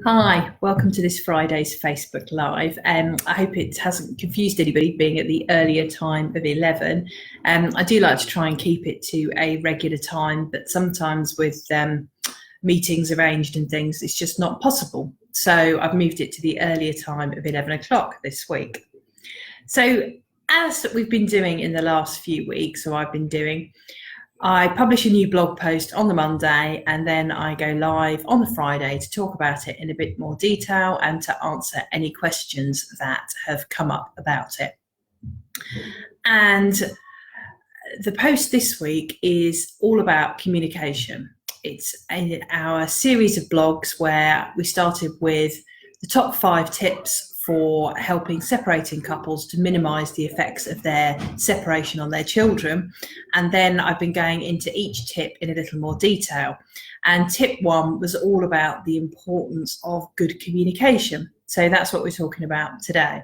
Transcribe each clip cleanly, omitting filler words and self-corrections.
Hi, welcome to this Friday's Facebook Live. I hope it hasn't confused anybody being at the earlier time of 11. I do like to try and keep it to a regular time, but sometimes with meetings arranged and things, it's just not possible. So I've moved it to the earlier time of 11 o'clock this week. So as we've been doing in the last few weeks, or I've been doing, I publish a new blog post on the Monday and then I go live on the Friday to talk about it in a bit more detail and to answer any questions that have come up about it. And the post this week is all about communication. It's our series of blogs where we started with the top 5 tips for helping separating couples to minimise the effects of their separation on their children. And then I've been going into each tip in a little more detail. And tip 1 was all about the importance of good communication. So that's what we're talking about today.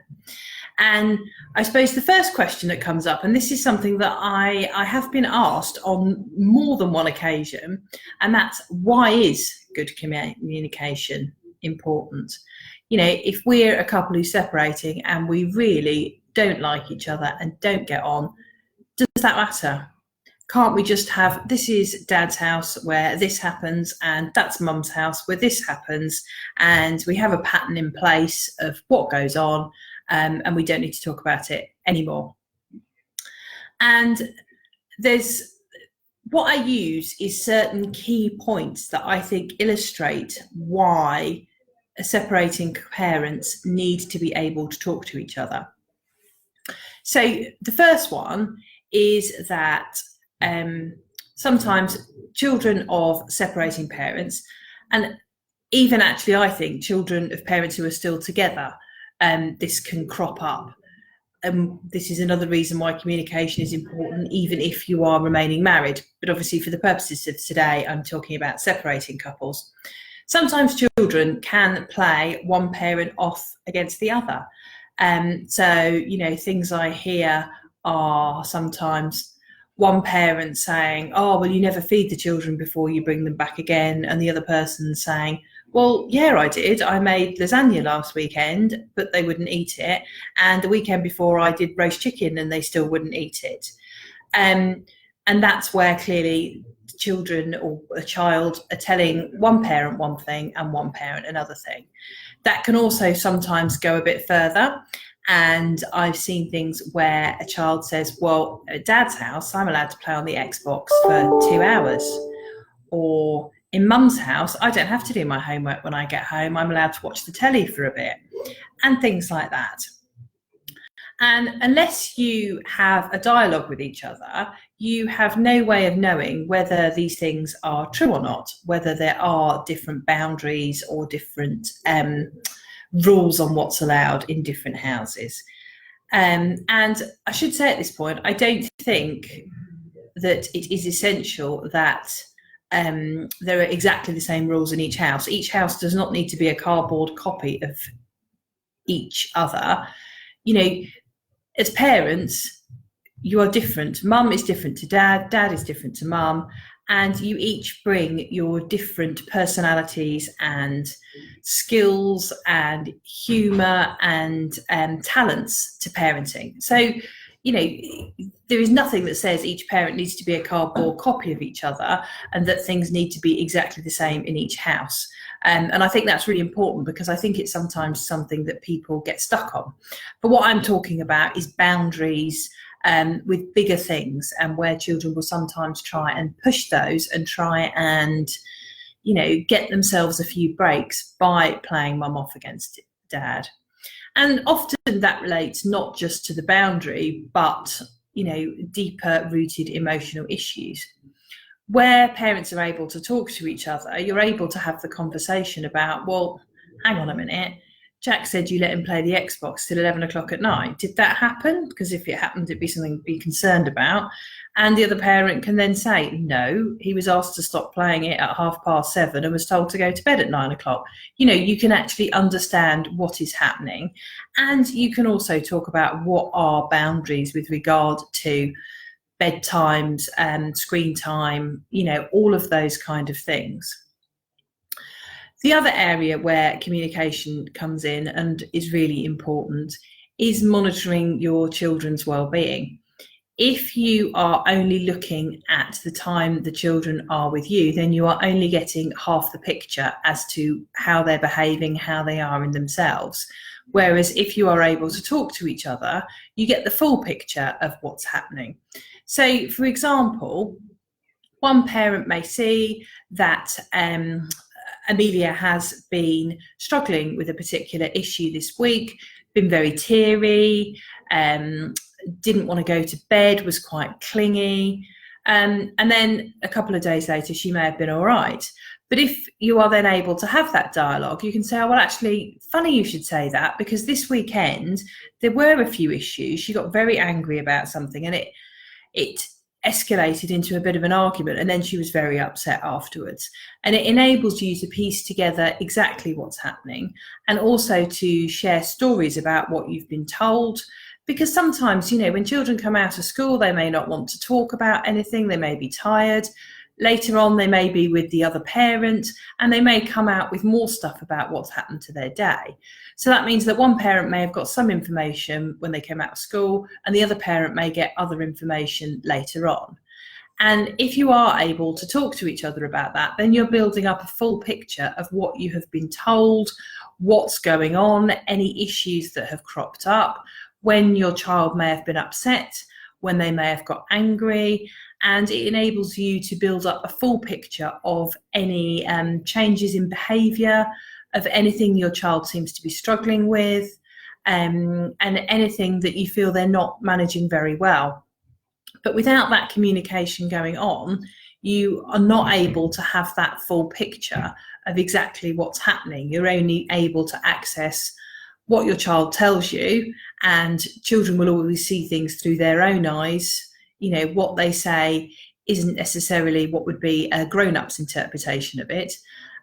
And I suppose the first question that comes up, and this is something that I have been asked on more than one occasion, and that's, why is good communication important? You know, if we're a couple who's separating and we really don't like each other and don't get on, does that matter? Can't we just have, this is Dad's house where this happens and that's Mum's house where this happens, and we have a pattern in place of what goes on, and we don't need to talk about it anymore. And what I use is certain key points that I think illustrate why separating parents need to be able to talk to each other. So the first one is that sometimes children of separating parents, and even actually I think children of parents who are still together, this can crop up. This is another reason why communication is important, even if you are remaining married. But obviously for the purposes of today, I'm talking about separating couples. Sometimes children can play one parent off against the other. So, you know, things I hear are sometimes one parent saying, oh, well, you never feed the children before you bring them back again. And the other person saying, well, yeah, I did. I made lasagna last weekend, but they wouldn't eat it. And the weekend before I did roast chicken and they still wouldn't eat it. And that's where clearly children or a child are telling one parent one thing and one parent another thing. That can also sometimes go a bit further. And I've seen things where a child says, well, at Dad's house, I'm allowed to play on the Xbox for 2 hours. Or in Mum's house, I don't have to do my homework when I get home. I'm allowed to watch the telly for a bit, and things like that. And unless you have a dialogue with each other, you have no way of knowing whether these things are true or not, whether there are different boundaries or different rules on what's allowed in different houses. And I should say at this point, I don't think that it is essential that there are exactly the same rules in each house. Each house does not need to be a cardboard copy of each other. You know, as parents, you are different. Mum is different to Dad, Dad is different to Mum, and you each bring your different personalities and skills and humour and talents to parenting. So, you know, there is nothing that says each parent needs to be a cardboard copy of each other and that things need to be exactly the same in each house. And I think that's really important, because I think it's sometimes something that people get stuck on. But what I'm talking about is boundaries with bigger things, and where children will sometimes try and push those and try and, you know, get themselves a few breaks by playing Mum off against Dad. And often that relates not just to the boundary, but, you know, deeper rooted emotional issues. Where parents are able to talk to each other, you're able to have the conversation about, well, hang on a minute, Jack said you let him play the Xbox till 11 o'clock at night. Did that happen? Because if it happened, it'd be something to be concerned about. And the other parent can then say, no, he was asked to stop playing it at 7:30 and was told to go to bed at 9 o'clock. You know, you can actually understand what is happening. And you can also talk about what are boundaries with regard to bedtimes and screen time, you know, all of those kind of things. The other area where communication comes in and is really important is monitoring your children's well-being. If you are only looking at the time the children are with you, then you are only getting half the picture as to how they're behaving, how they are in themselves. Whereas if you are able to talk to each other, you get the full picture of what's happening. So, for example, one parent may see that Amelia has been struggling with a particular issue this week, been very teary, didn't want to go to bed, was quite clingy. And then a couple of days later, she may have been all right. But if you are then able to have that dialogue, you can say, oh, well, actually, funny you should say that, because this weekend there were a few issues. She got very angry about something and it escalated into a bit of an argument, and then she was very upset afterwards. And it enables you to piece together exactly what's happening, and also to share stories about what you've been told. Because sometimes, when children come out of school, they may not want to talk about anything, they may be tired. Later on, they may be with the other parent, and they may come out with more stuff about what's happened to their day. So that means that one parent may have got some information when they came out of school, and the other parent may get other information later on. And if you are able to talk to each other about that, then you're building up a full picture of what you have been told, what's going on, any issues that have cropped up, when your child may have been upset, when they may have got angry. And it enables you to build up a full picture of any changes in behaviour, of anything your child seems to be struggling with, and anything that you feel they're not managing very well. But without that communication going on, you are not able to have that full picture of exactly what's happening. You're only able to access what your child tells you, and children will always see things through their own eyes. What they say isn't necessarily what would be a grown-up's interpretation of it.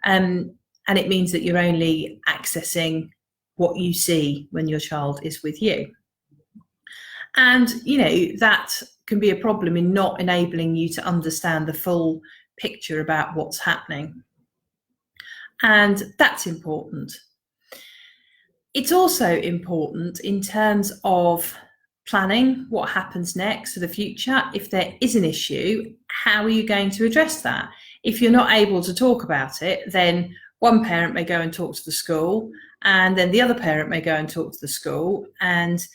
And it means that you're only accessing what you see when your child is with you. And, that can be a problem in not enabling you to understand the full picture about what's happening. And that's important. It's also important in terms of planning what happens next for the future. If there is an issue, how are you going to address that? If you're not able to talk about it, then one parent may go and talk to the school, and then the other parent may go and talk to the school. And,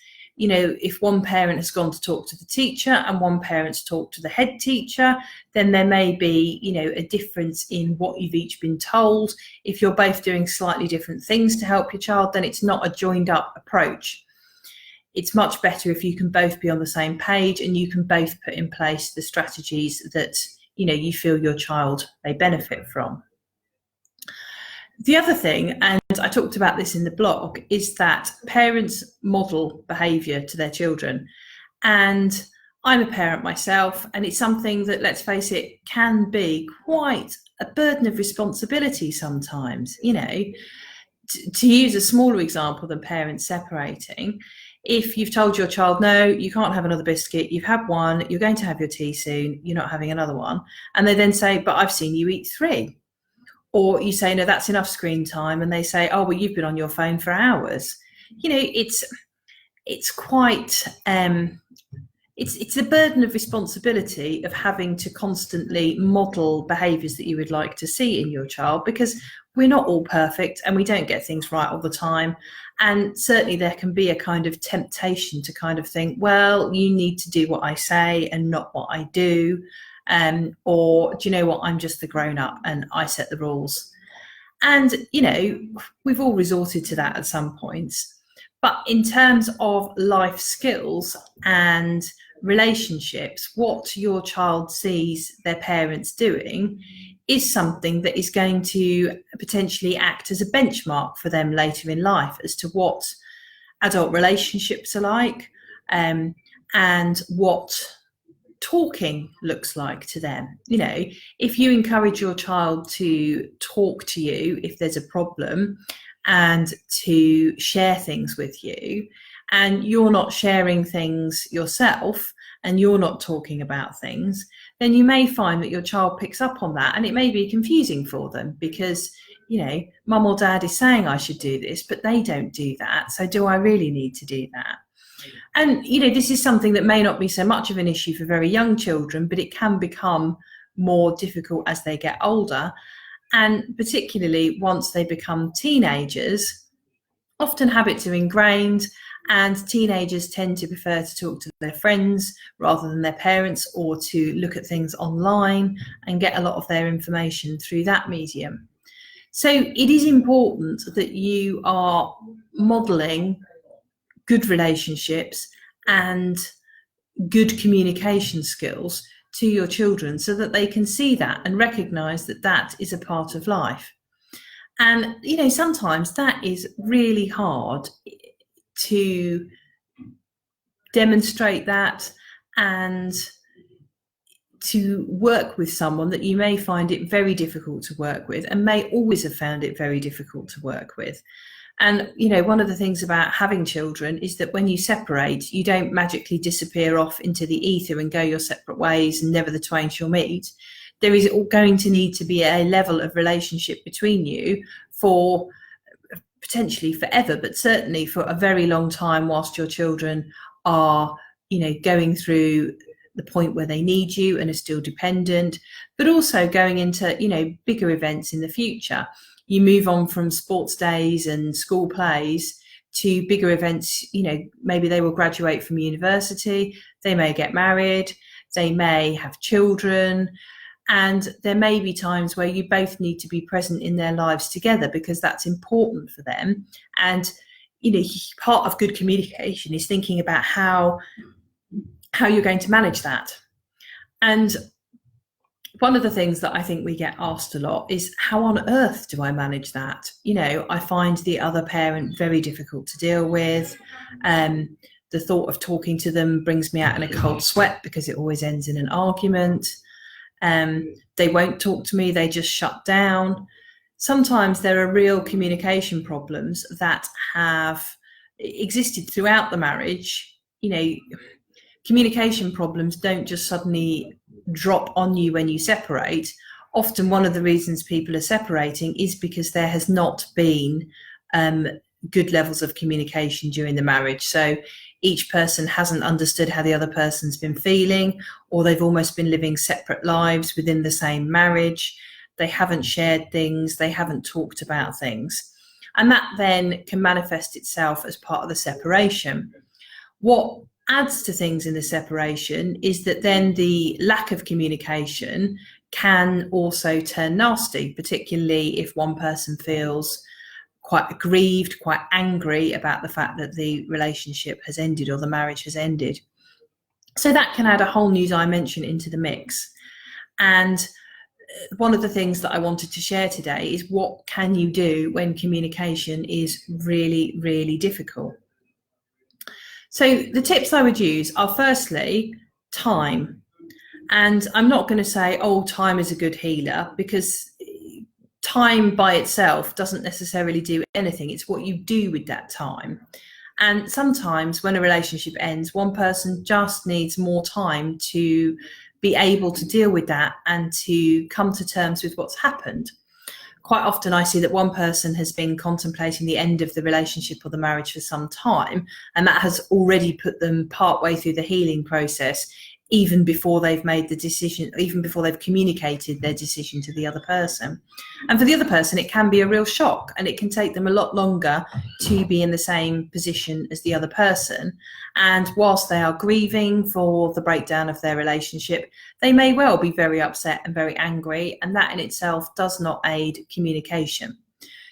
if one parent has gone to talk to the teacher and one parent's talked to the head teacher, then there may be, a difference in what you've each been told. If you're both doing slightly different things to help your child, then it's not a joined up approach. It's much better if you can both be on the same page and you can both put in place the strategies that you feel your child may benefit from. The other thing, and I talked about this in the blog, is that parents model behaviour to their children. And I'm a parent myself, and it's something that, let's face it, can be quite a burden of responsibility sometimes. To use a smaller example than parents separating, if you've told your child, no, you can't have another biscuit, you've had one, you're going to have your tea soon, you're not having another one, and they then say, but I've seen you eat 3. Or you say, no, that's enough screen time, and they say, oh, well, you've been on your phone for hours. It's quite, it's a burden of responsibility of having to constantly model behaviours that you would like to see in your child, because we're not all perfect and we don't get things right all the time. And certainly there can be a kind of temptation to kind of think, well, you need to do what I say and not what I do. Or do you know what, I'm just the grown up and I set the rules. And, we've all resorted to that at some points. But in terms of life skills and relationships, what your child sees their parents doing is something that is going to potentially act as a benchmark for them later in life as to what adult relationships are like, and what talking looks like to them. If you encourage your child to talk to you if there's a problem and to share things with you, and you're not sharing things yourself and you're not talking about things, then you may find that your child picks up on that, and it may be confusing for them because mum or dad is saying I should do this, but they don't do that. So do I really need to do that? And, this is something that may not be so much of an issue for very young children, but it can become more difficult as they get older. And particularly once they become teenagers, often habits are ingrained, and teenagers tend to prefer to talk to their friends rather than their parents, or to look at things online and get a lot of their information through that medium. So it is important that you are modelling good relationships and good communication skills to your children, so that they can see that and recognise that that is a part of life. And, sometimes that is really hard to demonstrate that, and to work with someone that you may find it very difficult to work with, and may always have found it very difficult to work with. And, one of the things about having children is that when you separate, you don't magically disappear off into the ether and go your separate ways and never the twain shall meet. There is going to need to be a level of relationship between you for potentially forever, but certainly for a very long time, whilst your children are, going through the point where they need you and are still dependent, but also going into, bigger events in the future. You move on from sports days and school plays to bigger events. Maybe they will graduate from university, they may get married, they may have children, and there may be times where you both need to be present in their lives together, because that's important for them. And, part of good communication is thinking about how you're going to manage that. And one of the things that I think we get asked a lot is, how on earth do I manage that? I find the other parent very difficult to deal with. The thought of talking to them brings me out in a cold sweat, because it always ends in an argument. They won't talk to me, they just shut down. Sometimes there are real communication problems that have existed throughout the marriage. Communication problems don't just suddenly drop on you when you separate. Often one of the reasons people are separating is because there has not been good levels of communication during the marriage. So each person hasn't understood how the other person's been feeling, or they've almost been living separate lives within the same marriage. They haven't shared things, they haven't talked about things. And that then can manifest itself as part of the separation. What adds to things in the separation is that then the lack of communication can also turn nasty, particularly if one person feels quite aggrieved, quite angry about the fact that the relationship has ended or the marriage has ended. So that can add a whole new dimension into the mix. And one of the things that I wanted to share today is, what can you do when communication is really, really difficult? So the tips I would use are, firstly, time. And I'm not going to say, time is a good healer, because time by itself doesn't necessarily do anything. It's what you do with that time. And sometimes when a relationship ends, one person just needs more time to be able to deal with that and to come to terms with what's happened. Quite often I see that one person has been contemplating the end of the relationship or the marriage for some time, and that has already put them partway through the healing process, even before they've made the decision, even before they've communicated their decision to the other person. And for the other person, it can be a real shock, and it can take them a lot longer to be in the same position as the other person. And whilst they are grieving for the breakdown of their relationship, they may well be very upset and very angry, and that in itself does not aid communication.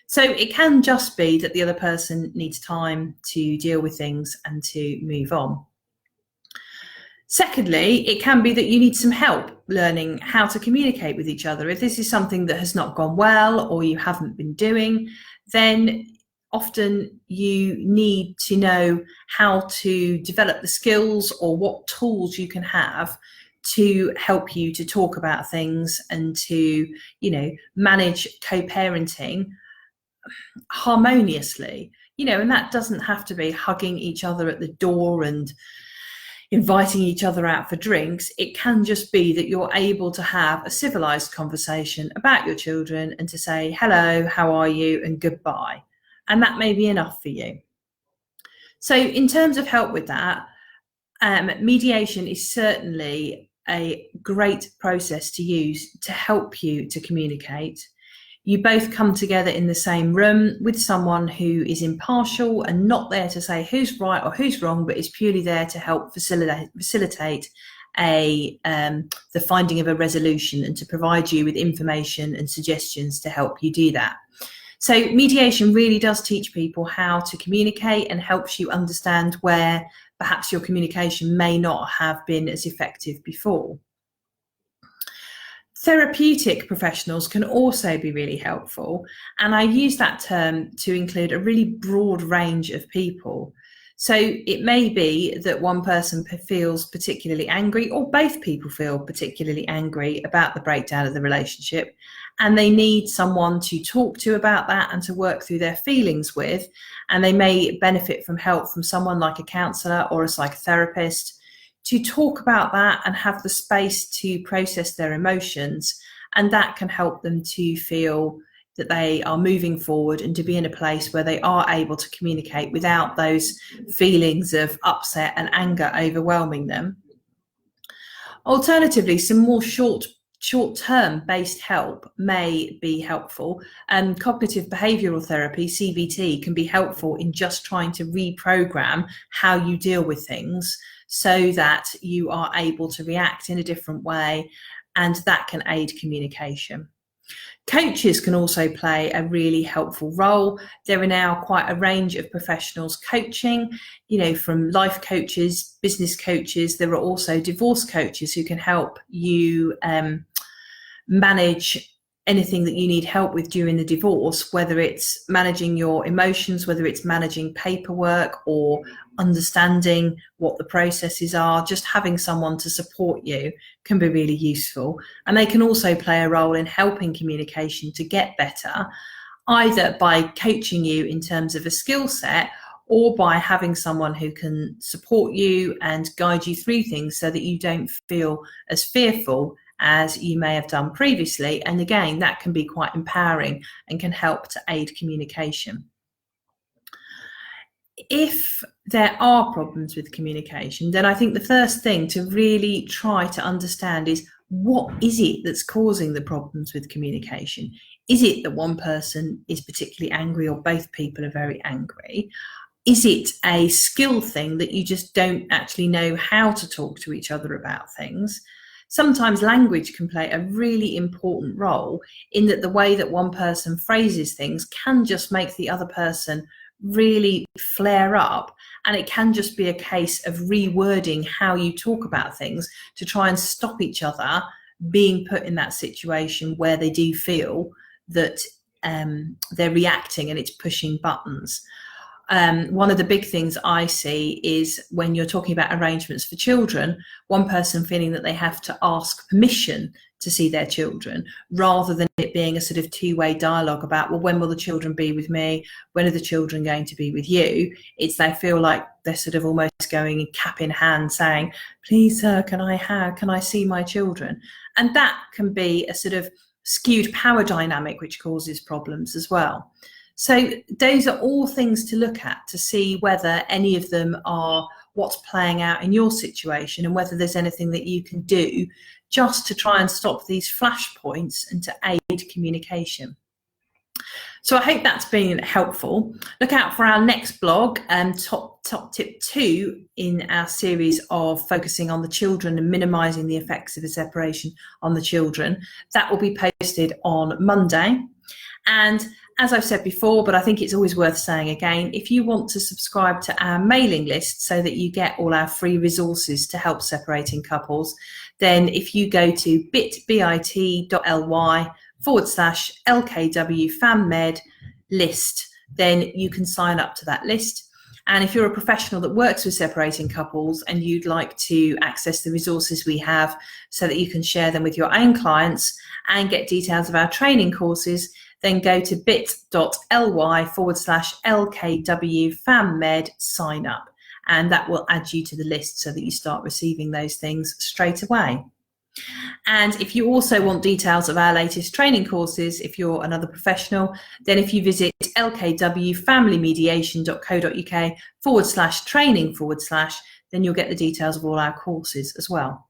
So it can just be that the other person needs time to deal with things and to move on. Secondly, it can be that you need some help learning how to communicate with each other. If this is something that has not gone well, or you haven't been doing, then often you need to know how to develop the skills, or what tools you can have to help you to talk about things and to, manage co-parenting harmoniously. And that doesn't have to be hugging each other at the door and inviting each other out for drinks. It can just be that you're able to have a civilized conversation about your children and to say, hello, how are you, and goodbye. And that may be enough for you. So in terms of help with that, mediation is certainly a great process to use to help you to communicate. You both come together in the same room with someone who is impartial and not there to say who's right or who's wrong, but is purely there to help facilitate the finding of a resolution and to provide you with information and suggestions to help you do that. So mediation really does teach people how to communicate and helps you understand where perhaps your communication may not have been as effective before. Therapeutic professionals can also be really helpful, and I use that term to include a really broad range of people. So it may be that one person feels particularly angry, or both people feel particularly angry about the breakdown of the relationship, and they need someone to talk to about that and to work through their feelings with, and they may benefit from help from someone like a counsellor or a psychotherapist to talk about that and have the space to process their emotions, and that can help them to feel that they are moving forward and to be in a place where they are able to communicate without those feelings of upset and anger overwhelming them. Alternatively, some more short-term based help may be helpful. Cognitive behavioural therapy, CBT, can be helpful in just trying to reprogram how you deal with things so that you are able to react in a different way, and that can aid communication. Coaches can also play a really helpful role. There are now quite a range of professionals coaching, from life coaches, business coaches. There are also divorce coaches who can help you manage anything that you need help with during the divorce, whether it's managing your emotions, whether it's managing paperwork or understanding what the processes are. Just having someone to support you can be really useful. And they can also play a role in helping communication to get better, either by coaching you in terms of a skill set or by having someone who can support you and guide you through things so that you don't feel as fearful as you may have done previously. And again, that can be quite empowering and can help to aid communication. If there are problems with communication, then I think the first thing to really try to understand is, what is it that's causing the problems with communication? Is it that one person is particularly angry or both people are very angry? Is it a skill thing that you just don't actually know how to talk to each other about things? Sometimes language can play a really important role in that the way that one person phrases things can just make the other person really flare up, and it can just be a case of rewording how you talk about things to try and stop each other being put in that situation where they do feel that they're reacting and it's pushing buttons. One of the big things I see is when you're talking about arrangements for children, one person feeling that they have to ask permission to see their children, rather than it being a sort of two-way dialogue about, well, when will the children be with me? When are the children going to be with you? It's they feel like they're sort of almost going cap in hand saying, please, sir, can I see my children? And that can be a sort of skewed power dynamic, which causes problems as well. So those are all things to look at to see whether any of them are what's playing out in your situation, and whether there's anything that you can do just to try and stop these flashpoints and to aid communication. So I hope that's been helpful. Look out for our next blog, top tip 2 in our series of focusing on the children and minimising the effects of a separation on the children. That will be posted on Monday. And as I've said before, but I think it's always worth saying again, if you want to subscribe to our mailing list so that you get all our free resources to help separating couples, then if you go to bit.ly/LKW list, then you can sign up to that list. And if you're a professional that works with separating couples and you'd like to access the resources we have so that you can share them with your own clients and get details of our training courses, then go to bit.ly/LKW sign up. and that will add you to the list so that you start receiving those things straight away. And if you also want details of our latest training courses, if you're another professional, then if you visit lkwfamilymediation.co.uk/training/, then you'll get the details of all our courses as well.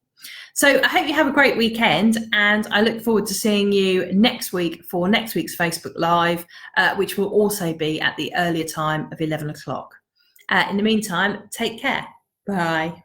So I hope you have a great weekend, and I look forward to seeing you next week for next week's Facebook Live, which will also be at the earlier time of 11 o'clock. In the meantime, take care. Bye.